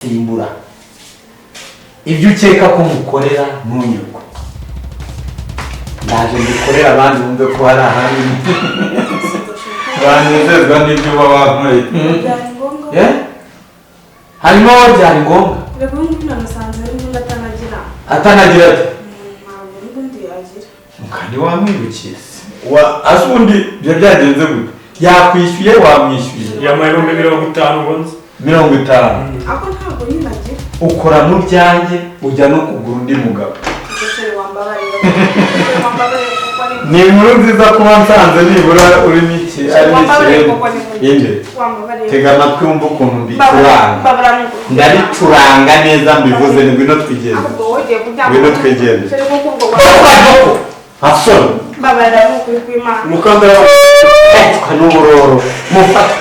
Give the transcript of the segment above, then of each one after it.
simbura ibyo ukeka ko mukorera ntunyurwa ndaje mbikorera abandi bumve ko hari ahandi banezezwa n'ibyo baba bankoreye harimo byari ngombwa atanagira ati kandi wamwibukiye asundi byo byagenze gute yakwishyuye wamwishyuye yamuhaye 50 ngo nzi 50 ako ntabwo nyinagira ukora mu byanjye ujya no kugura undi mugabo ni inkuru nziza kuba nsanze nibura uri n'iki ari n'ikirenge tega amatwi wumva ukuntu mbicuranga ndabicuranga neza mbivuze ni ngwino twigende asoro babara n'ukuri kw'Imana mukandara n'uburoro mufata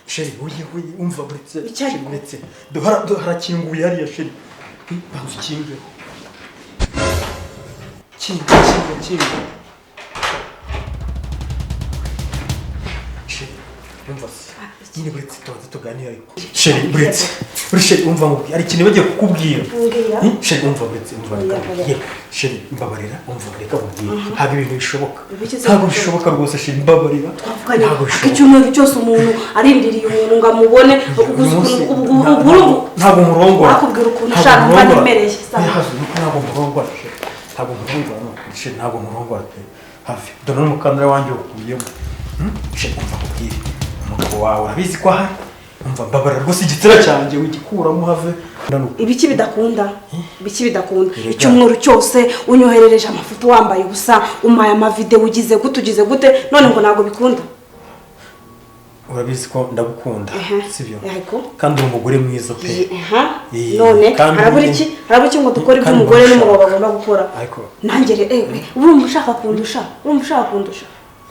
Sheri, oye, umva buretse, buretse. Harakinguye hariya Sheri. Banzu kinge. Kinge. Sheri, umva se. Nyine buretse tuganira ariko. Sheri, buretse. Sheri, umva mubwi. Ari kintu bagiye kukubwira. Sheri, umva buretse, umva. Sheri, mbabarira, umva reka mubwire. Ntabwo ibintu bishoboka. Ntabwo bishoboka rwose Sheri, mbabarira. Ntabwo bishoboka. Icyumweru cyose umuntu arindiriye umuntu ngo amubone ntabwo murongora. Akubwira ukuntu ushaka mbanemereye. Ntabwo murongora Sheri. Ntabwo murongora pe. Hafi. Dore n'umukandara wanjye ukuyemo. Sheri, umva kubwire. Umugabo wawe urabizi ko ahari. Umva mbabara rwose igitsira cyanjye ugikuramo have. Ibiki bidakunda icyumweru cyose unyoherereje amafoto wambaye ubusa umaye amavideo ugize gute none ngo nago bikunda urabizi ko ndagukunda sibyo kandi umugore mwiza pe none harabura iki ngo dukore ibyo umugore n'umugabo bagomba gukora nanjye urumva ushaka kundusha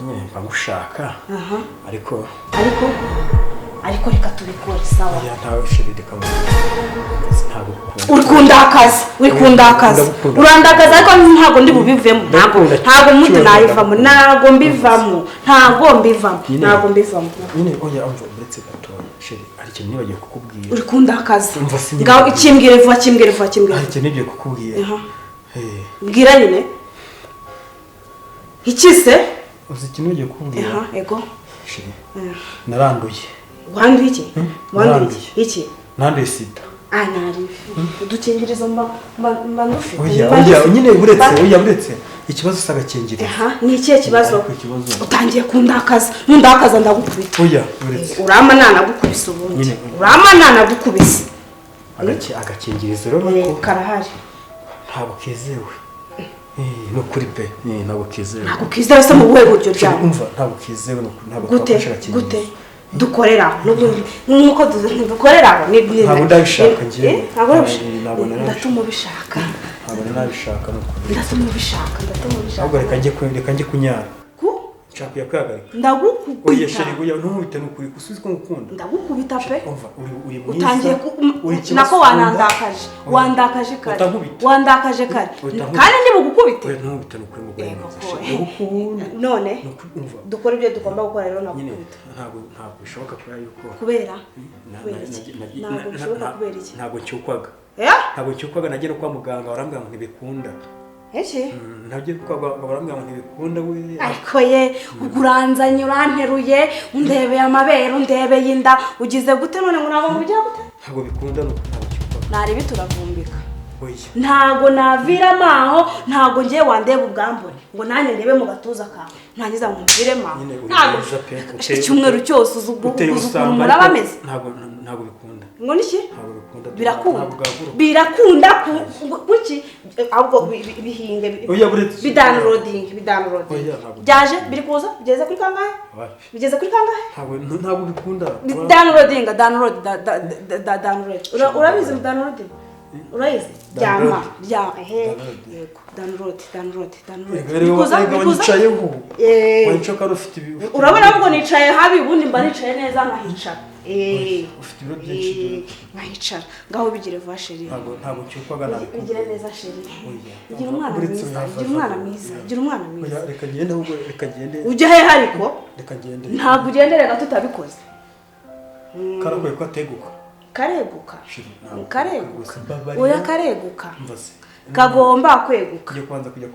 nyine mbagushaka ariko reka tubikore sawa ya ntawe Sheri reka urikundakaza urandakaza ariko ntago ndi bubivemo ntago muti nayivamo ntago mbivamo nyine oya umva uretse gatoya Sheri ari ikintu nibagiye kukubwira urikundakaza ngaho ikimbwire vuba ari ikintu nibagiye kukubwira bwira nyine ikise uzi ikintu nibagiye kukubwira ego Sheri naranduye wanduye iki nanduye sida nari udukingirizo mba nufite oya nyine buretse ikibazo sagakingirizo ni ikihe kibazo utangiye kundakaza ndagukubita oya buretse urama nanagukubise ubundi agakingirizo rero karahari ntabwo kezewe no kuri pe ntabwo kezewe se mu buhe buryo byawe umva ntabwo kezewe ntabwo gute dukorera nuko dukorera ntabwo ndabishaka ngiye ndatuma ubishaka ahubwo reka njye kunyara nshaka yakwihagarika ndagukubita oya Sheri oya ntumwite nukuri usuzi ko ngukunda ndagukubita pe uri mwiza utangiye nako wandakaje kare kandi ndi bugukubite oya ntumwite nukuri ngukunda none dukora ibyo tugomba gukora rero nakubita ntabwo bishoboka kubera iki ntabwo cyukwaga nagera kwa muganga barambwira ngo ntibikunda ntabyo barambwira ngo ntibikunda we ariko ye uguranzanye uranteruye undebeye amabere undebeye inda ugize gute none ngo ntabwo mugira gute ntabwo bikunda ntabwo cyukwaga nari bituravumbika ntabwo naviramo aho ntabwo ngiye wandeba ubwambone ngo nanjye ndebe mu gatuza kawe ntangiza nkubwire ma ntabwo icyumweru cyose uzugumura bameze ntabwo bikunda ngo niki birakunda kuki ahubwo bihinge bidownloading byaje biri kuza bigeze kuri kangahe ntabwo bikunda download urabizi downloading urayizi byama download urabona ngo nicaye habi ubundi mba nicaye neza nkahicara ufite ibiro byinshi nkahicara ngaho bigire vuba sheri ntabwo cyukwaga nabi bigire neza sheri gira umwana mwiza reka ngende ujya he hariko reka ngende ntabwo ugenderega tutabikoze karagoye ko ateguka kareguka oya kareguka kagomba kweguka ngiye kubanza kujya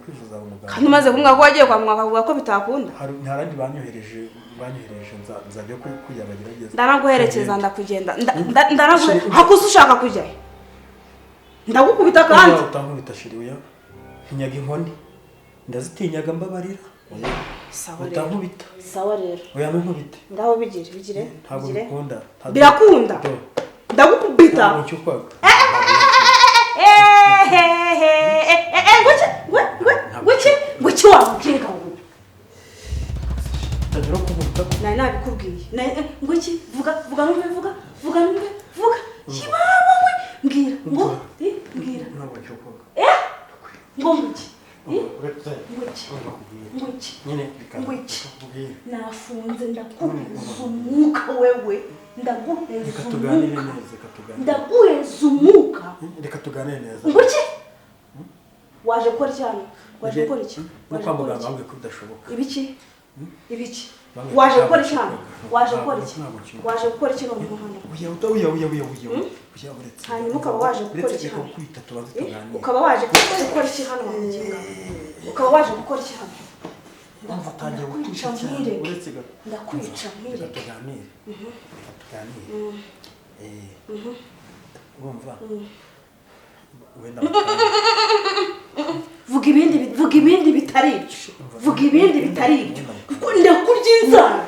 kwivuza mu muganga kandi maze kumwa ko wagiye kwa muganga avuga ko bitakunda ntarandi banyohereje nzajya kuyabagerageza ndanaguherekeza ndakugenda hakuze ushaka kujya ndagukubita kandi utankubita shiri oya nyaga inkoni ndazitinyaga mbabarira utankubita sawa rero oya nkubite ngaho bigire ntabwo bikunda birakunda ndagukubita guki wamukinga wowe ndagera kuvuga nari nabikubwiye nguki vuga kibaho we mbwira ntabwo cyokwaga ngo nguki nafunze ndaguheza umwuka wewe ndaguheza umwuka reka tuganire neza nguki waje gukora cyane waje gukora iki no kwa muganga bambwiye ko bidashoboka ibiki waje gukora cyane waje gukora iki no mu muhanda hanyuma ukaba waje gukora iki hano ukaba waje gukora iki hano mu muginga ukaba waje gukora iki hano ndakwica mwire wumva vuga ibindi bitari ibyo kuko ndakurya inzara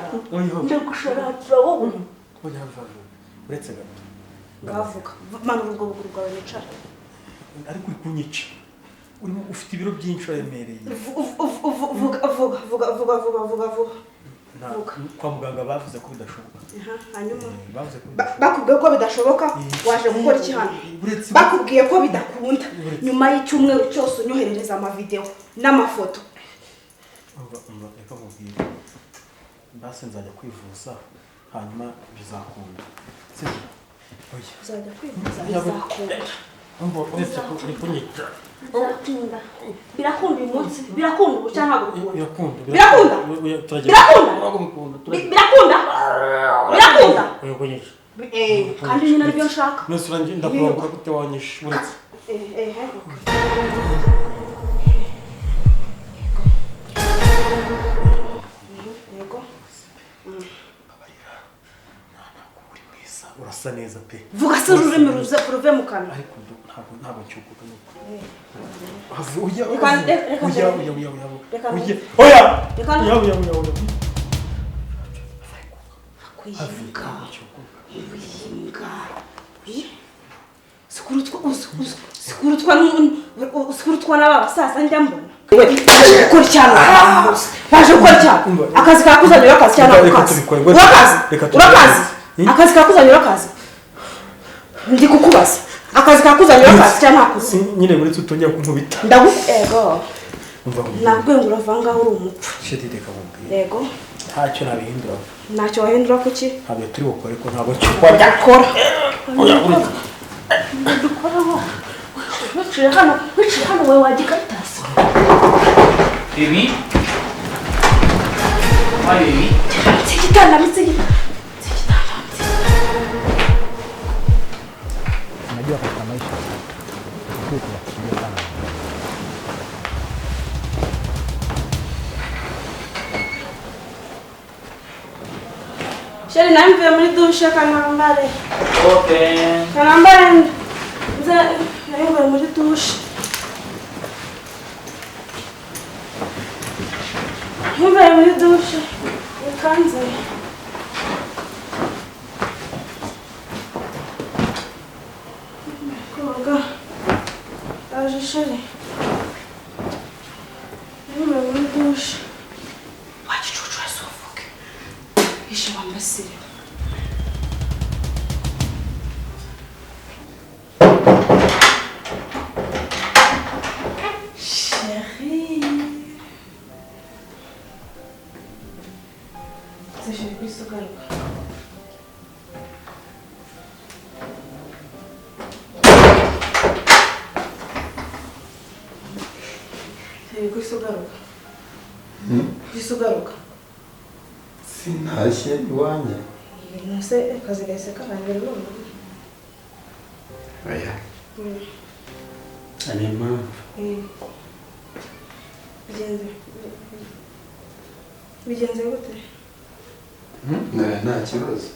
ndagusharatira wowe uretse gato ngavuga manura ubwo buguru bwawe nicara ariko uri kunyica urimo ufite ibiro byinshi uremereye vuga kwa muganga bavuze ko bidashoboka hanyuma bakubwiye ko bidashoboka waje gukora iki hano bakubwiye ko bidakunda nyuma y'icyumweru cyose unyoherereza amavideo n'amafoto reka mubwire basi nzajya kwivuza hanyuma bizakunda uzajya kwivuza bizakunda birakunda uyu munsi birakunda ubu cyangwa ntabwo birakunda kandi nyine aribyo nshaka ndakurangura gute wanyishe uretse urasa neza pe vuga se ururimi ruve mu kanwa ariko ntabwo cyukuka sikurutwa n'aba basaza njya mbona baje gukora cyane akazi kakuzanira akazi cyangwa urakazi akazi kakuzanira akazi ndi kukubaza akazi kakuzanira akazi cyangwa ntakuzi nyine uretse utongera kunkubita ego nabwo ngo uravanga uri umupfu shedi reka mubwire yego ntacyo nabihindura ntacyo wahindura kuki ntabwo turi bukore ko ntabwo cyukwa dakora dukoraho wiciye hano wowe wagikatasi Baby? Hi, baby. Sikitanda. Unajua katika maisha kitu kufikiria sana. Sheri na mve muri dushe kanambare. Okay. Kanambare nze nayo muri dushe. Mvuye muri dushe ukanze koga aje sheri mvuye muri dushe wagicucu asofuke ishe wambasire Gusugaruka. Sinashye iwanjye. Nose akazi gahise karangira none. Oya. Ari impamvu. Bigenze gute? Nta kibazo.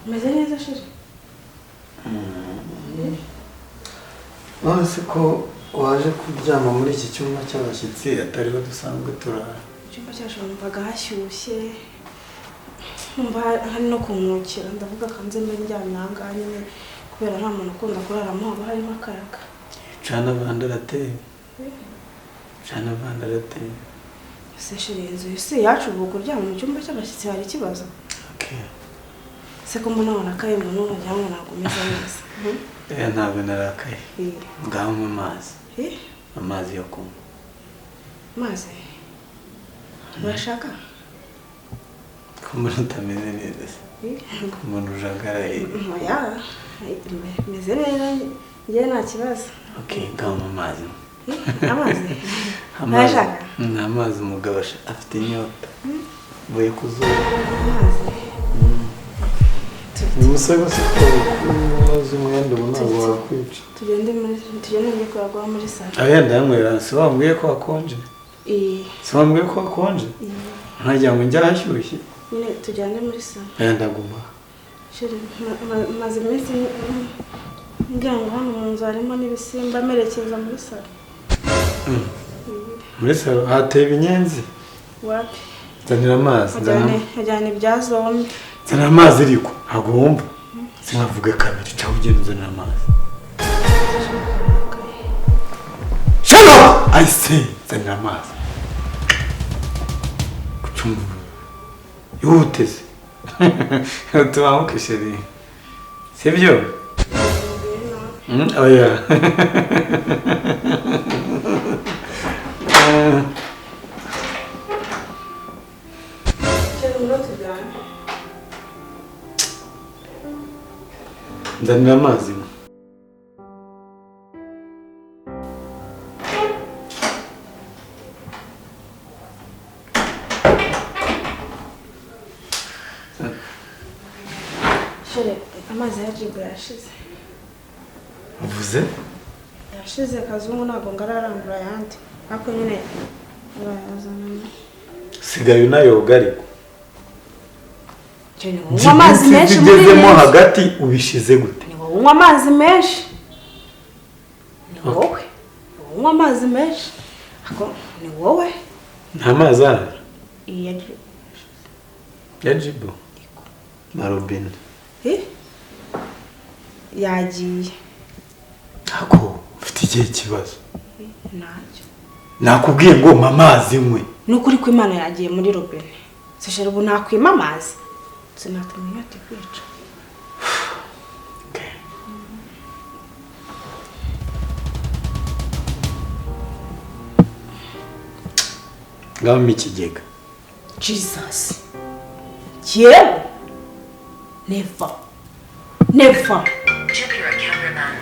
Meze neza shiri? None se ko waje kuryama muri iki cyumba cy'abashyitsi atariho dusanzwe turara? Icyumba cyacu numvaga hashyushye, numva hari no kumwukira, ndavuga kanze mbe ndyamye aha ngaha nyine kubera nta muntu ukunda kuraramo haba harimo akayaga. Cana vandarateye. Cana vandarateye. Se shiri inzu si yacu ubu kuryama mu cyumba cy'abashyitsi hari ikibazo? Okay. Se ko mbona warakaye ngo none ujyamo ntabwo umeze neza. Ntabwo narakaye. Ngaho mu mazi. Amazi yo kunywa. Mazi? Urashaka? Ko mbona utameze neza se? Ko mbona ujagaraye. Oya, meze neza njye nta kibazo. Okay, ngaho mu mazi. Amazi? Urashaka? Amazi umugabo afite inyota. Mvuye ku zuba. Amazi? Umusego se ko umaze umwenda ubu ntabwo wakwica. Tugende njye kuyagwa muri salo. Ayenda yanywera si wambwiye ko hakonje? Si wambwiye ko hakonje? Ntajya ngo njye ahashyushye. Nyine tujyane muri salo. Ayenda guma. Sheri maze iminsi ngira ngo hano mu nzu harimo n'ibisimba merekeza muri salo. Muri salo hateba inyenzi? Wapi? Zanira amazi. Hajyana ibya zombi. Zanira amazi ariko ntabwo wumva. Sinavuga kabiri cyangwa ugenda uzanira amazi. Shut up! I say zanira amazi. Kuchumbu. Yuteze. Tuamuke sheri. Sibyo? Oya. Nzanira amazi. Sheri amazi ya jibu yashize. Uvuze? Yashize kazungu ntabwo ngararambura ayandi. Ariko nyine urayazana. Sigaye unayoga ariko. Unywa amazi menshi muri ugezemo hagati ubishize gute? Unywa amazi menshi. Ni wowe. Unywa amazi menshi. Ako ni wowe. Nta mazi ahari? Iya jibu. Na robine. Yagiye. Ako ufite igihe kibazo. Ntacyo. Nakubwiye ngo mpa amazi nywe. Nukuri ko Imana yagiye muri robine. Sishera ubu nakwima amazi. Sinatumenya ati kwica. Okay. Ngaho mikigega. Jesus. Yewe. Never. Never. Check your account, man.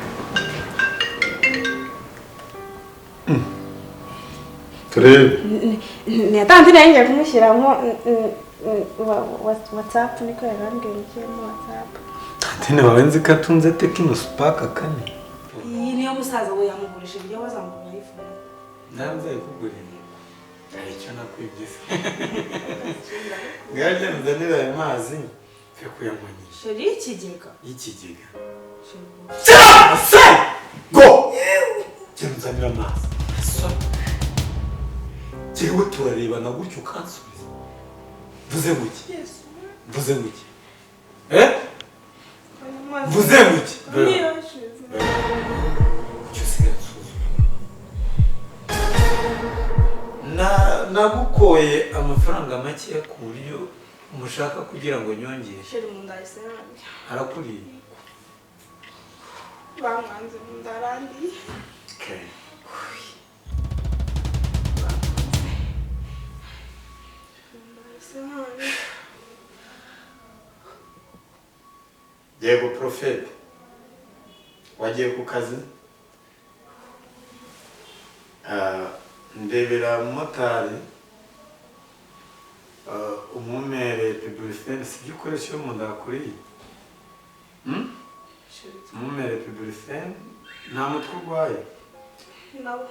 Turebe. Niyatanze nenge kumushyiramo WhatsApp niko yarambwiye mu WhatsApp. Tantine wawe nzi ko atunze Tecno Spark 4. Iyi niyo musaza we yamugurije ibyo wazamugura iPhone. Nanze kugurira. Icyo nakwibye. Gaje nzanira amazi. kuyamanyisha sheri ikigega ikigega se go cyenzanira amazi Jewe turarebana gutyo ukansubiza mvuze guki mvuze guki mvuze guki nagukoye amafaranga make ku buryo mushaka kugira ngo nyongere sheri mu nda ise nanjye arakuriye bamwanze mu nda arandiye Yego Prophet wagiye ku kazi ndebera umumotari umumere publicité sibyo ukoresha mu ndakuriye umumere publicité nta mutwe urwaye nawe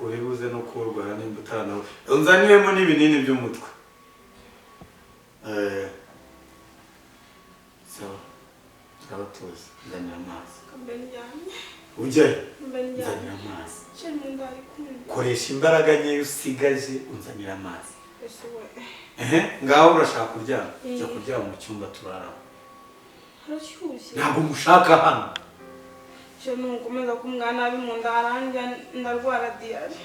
uri buze no kurwara nimba utanawe unzaniyemo n'ibinini by'umutwe Sawa tuzi nzanira amazi ujyayo nzanira amazi koresha imbaraga nkeya usigaje unzanira amazi ngaho urashaka kuryama jya kuryama mu cyumba turaramo ntabwo mushaka hano nukomeza kumwana nabi mu nda haranjya ndarwara diyari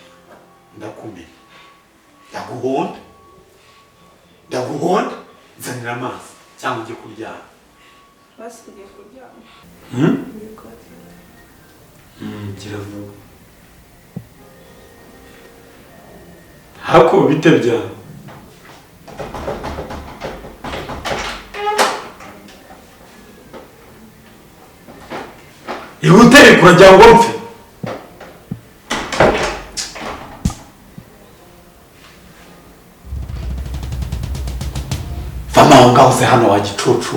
ndakumenya ndaguhonda nzanira amazi cyangwa ujye kuryama basi tugiye kuryama gira vuba hako bite byawe ihutire kurajya ngo mpfe vama aho ngaho uze hano wa gicucu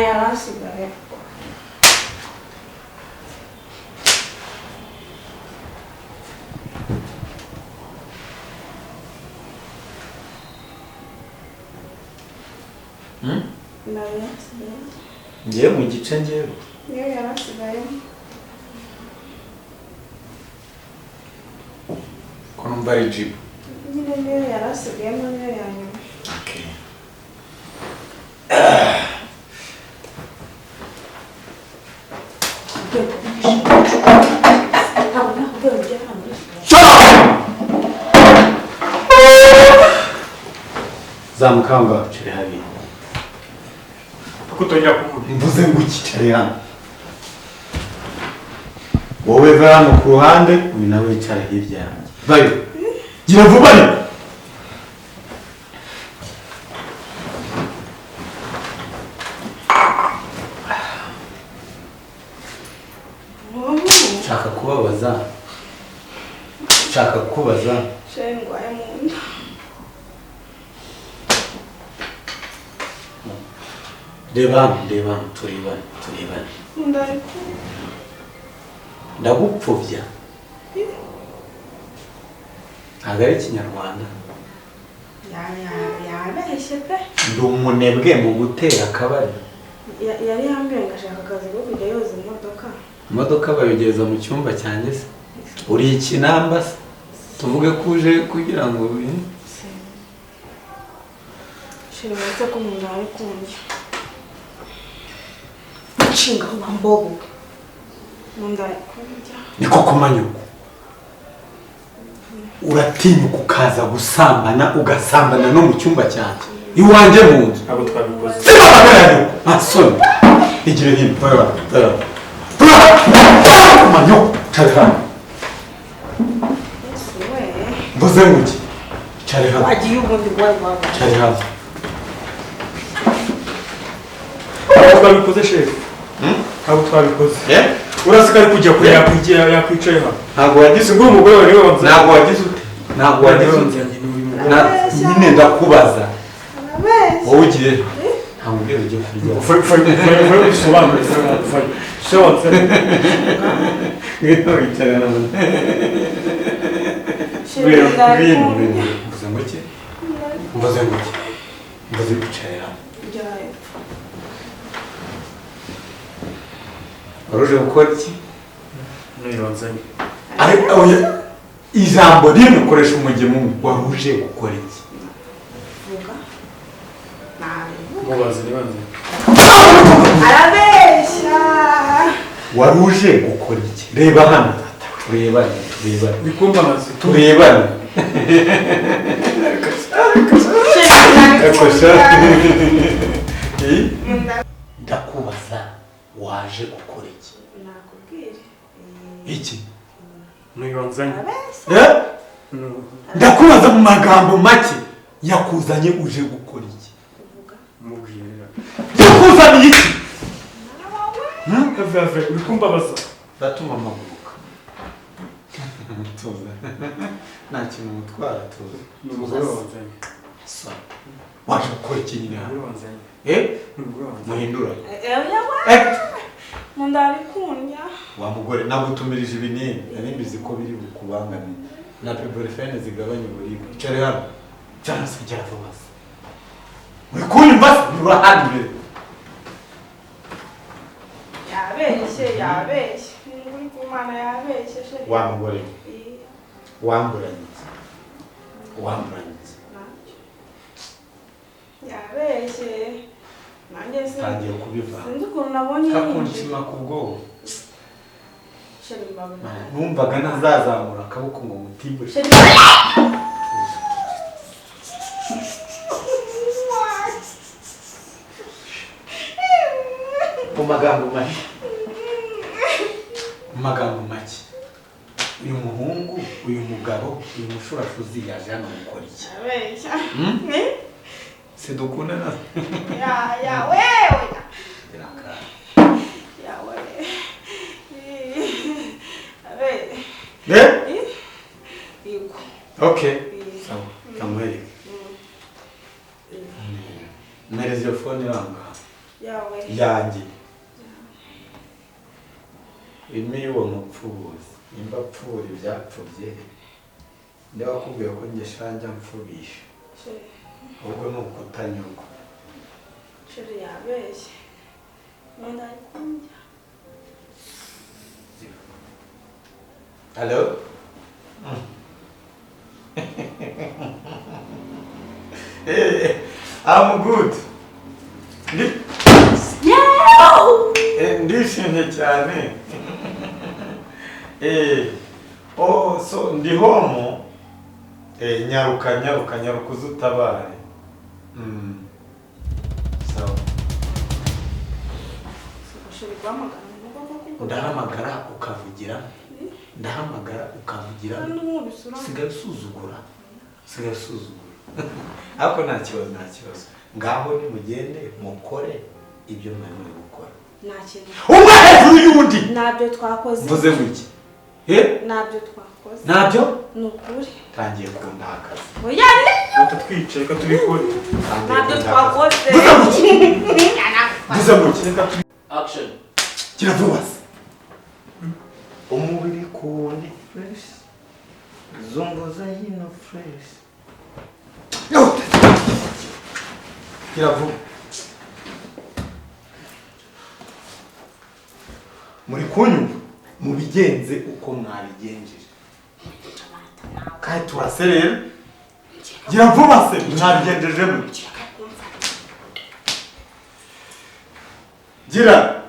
yarasigaye ngiye mu gice ngewe niyo yarasigaye ko numva ari jibu nyine niyo yarasigayemo niyo yanyuma zamukanga cire habi kutonya kuvuga mvuze ngo ukicare hano wowe va hano ku ruhande uyu nawe wicara hirya yanjye bayo gira vuba ni nshaka kubaza shengwaye mu nda reba turebane ndariko ndagupfubya ntabwo ari ikinyarwanda yabeshye pe ndi umunebwe mu gutera akabari yari yambwiye ngo ashaka akazi ko kujya yoza imodoka bayogeza mu cyumba cyanjye se uri ikinamba se tuvuge ko uje kugira ngo shira uretse ko umuntu ari kundya nshinga wambogo munda kundya niko kumanyuka uratinyuka ukaza gusambana ugasambana no mu cyumba cyanjye iwanjye mu nzu abo twabikoze sibabagaranye asoni igire hino kumanyuka cari hano mvuze nguki cari hano wagiye ubundi bwaba cari hano abo twabikoze shefu abo twabikoze urasika ari kujya kure yakwicaye hano ntabwo wagize ngo umugore wawe niwe wabyaye ntabwo wagize ute ntabwo wagize ute nyine ndakubaza wowe ugiye ntabwo ubwira ugiye kurya bisobanure shotse ngwino wicara hano mvuze ngo iki Mbaze kwicara. Njyayo. Waruje gukora iki? Nuyonzanye. Ariko ijambo rimwe ukoresha umugemo waruje gukora iki? Vuga. Nawe. Mubaze nibanze. Arabeshya. Waruje gukora iki? Reba hano. Turebane. Bikumba maze. Turebane. Ndakubaza waje gukora iki? Nakubwire. Iki? Nuyonzanye. Ndakubaza mu magambo make yakuzanye uje gukora iki? Mubwirira. Yakuzanye iki? Ave bikumba basa. Datuma amaguruka. Tuza. Nta kintu mutwara tuza. Nuyonzanye. Sa. Waje gukora iki nyine hano? Nuyonzanye. Muhindura. Mundari kunya. Wa mugore nagutumirije ibinini. Nari mbizi ko biri bukubangamira. Na pebrifene zigabanya uburibwe. Icare hano. Cyane se jya vuba. Muri kunyumva urahandi. Yabeshye. Ni ku Mana yabeshye she. Wa mugore. Wamburanye. Yabeshye. Nanjye se. Tangiye kubiva. Sinzi ukuntu nabonye kakunshima kubwo. Sheri mbabona. Numvaga nazazamura akaboko ngo mutibwe. Sheri. Mu magambo make. Uyu muhungu, uyu mugabo, uyu mushurashuzi yaje hano gukora iki? Abeshya. Se dukundana. Ya wewe. Iraka. Ya wewe. Abe. Yego. Okay. Sawa. Kamweli. Mereza phone yanga. Yawe. Yanjye. Imi wo mupfubuzi. Imba pfuri byapfubye. Ndabakubwiye ko nge shanja mfubisha. Ubwo no kutanyurwa. Sheri yabeshye. Nenda kunja. Hello? Hey, I'm good. Ndishimye cyane. So ndi home. Nyaruka uzutabare. Sawa. Sheri kwamagana. Ndahamagara ukavugira. Sigaye usuzugura. Ariko nta kibazo. Ngaho ni mugende mukore ibyo mwari gukora. Nta kintu. Umwe hejuru y'undi. Nabyo twakoze. Mvuze muki? Nabyo twakoze. Nabyo? Nukuri. Tangiye kundakaza. Oya Utu twicaye ka tubikore. nabyo twakoze. Mvuze muki? Action. Kira vuba. Umubiri kundi fresh. Zunguza hino fresh. Kira vuba. Muri kunyumva mubigenze uko mwabigenjeje. Kandi turaserera. Gira vuba se mwabigenjejemo. Gira.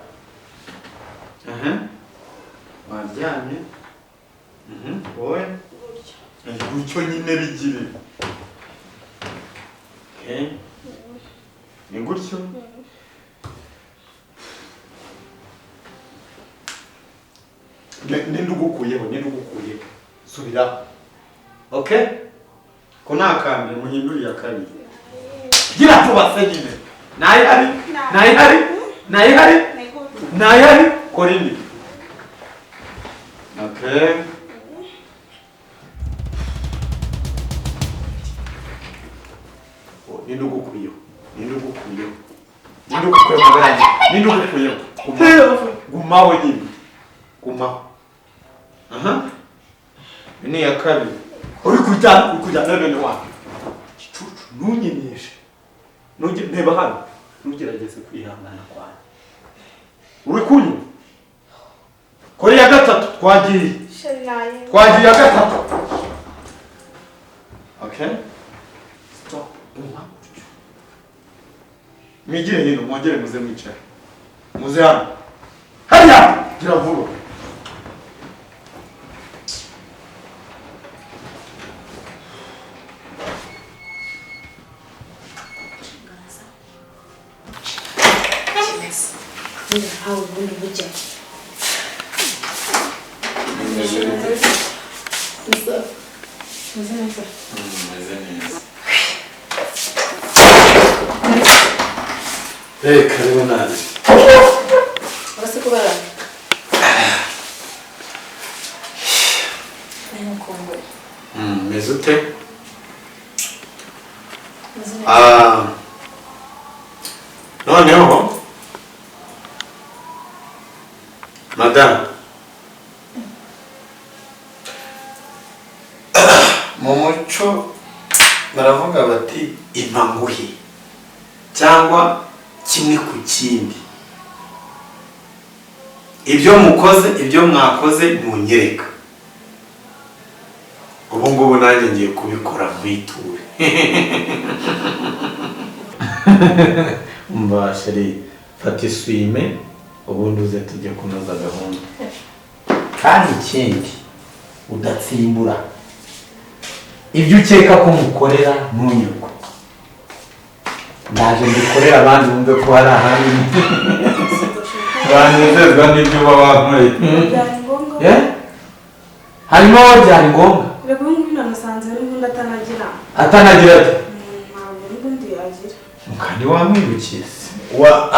Waryamye. Wowe. Gucyo nyine bigire. Ni gutyo. Nindugukuyeho. Subira. Okay? Kunakambe muhindurira kabiri. Gira vuba se nyine. Nayihari. Korindi. Okay. Nindugukuyeho. Gumaho nyine. Gumaho. Ini ya kabiri. Uri kujya none wapi? Gicucu nunyenyeshe. Reba hano ntugerageze kwihangana kwawe uri kunywa kuri ya gatatu twagiye ya gatatu okay stop mwigire hino mwongere muze mwicara muze hano hariya gira vuba How will we get? Hey, karibu nani? What's the matter? Mezute? Noneho Madame mu muco baravuga bati impanguhi cyangwa kimwe ku kindi ibyo mwakoze munyereka ubu ngubu nanjye ngiye kubikora mwiture mba sheri fata iswime ubundi uze tujye kunoza gahunda kandi ikindi udatsimbura ibyo ukeka ko mukorera ntunyurwe ndaje mbikorera abandi bumve ko hari ahandi banezezwa n'ibyo baba bankoreye harimo byari ngombwa reka ubu ngubu namusanze n'ubundi atanagira ati ntabwo n'ubundi yagira kandi wamwirukiye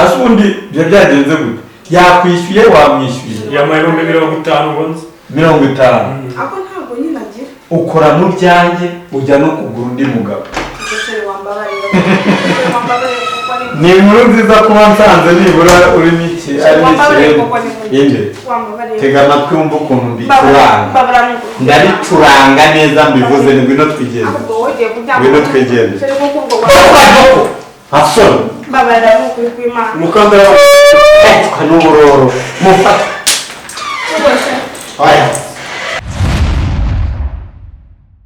ase ubundi ibyo byagenze gute yakwishyuye wamwishyuye yamuhaye 50 ngo nzi 50 ako ntabwo nyine agira ukora mu byanjye ujya no kugura undi mugabo ni inkuru nziza kuba nsanze nibura uri n'iki ari n'ikirenge tega amatwi wumva ukuntu mbicuranga ndabicuranga neza mbivuze ni ngwino twigende asoro mukandara n'uburoro mufata oya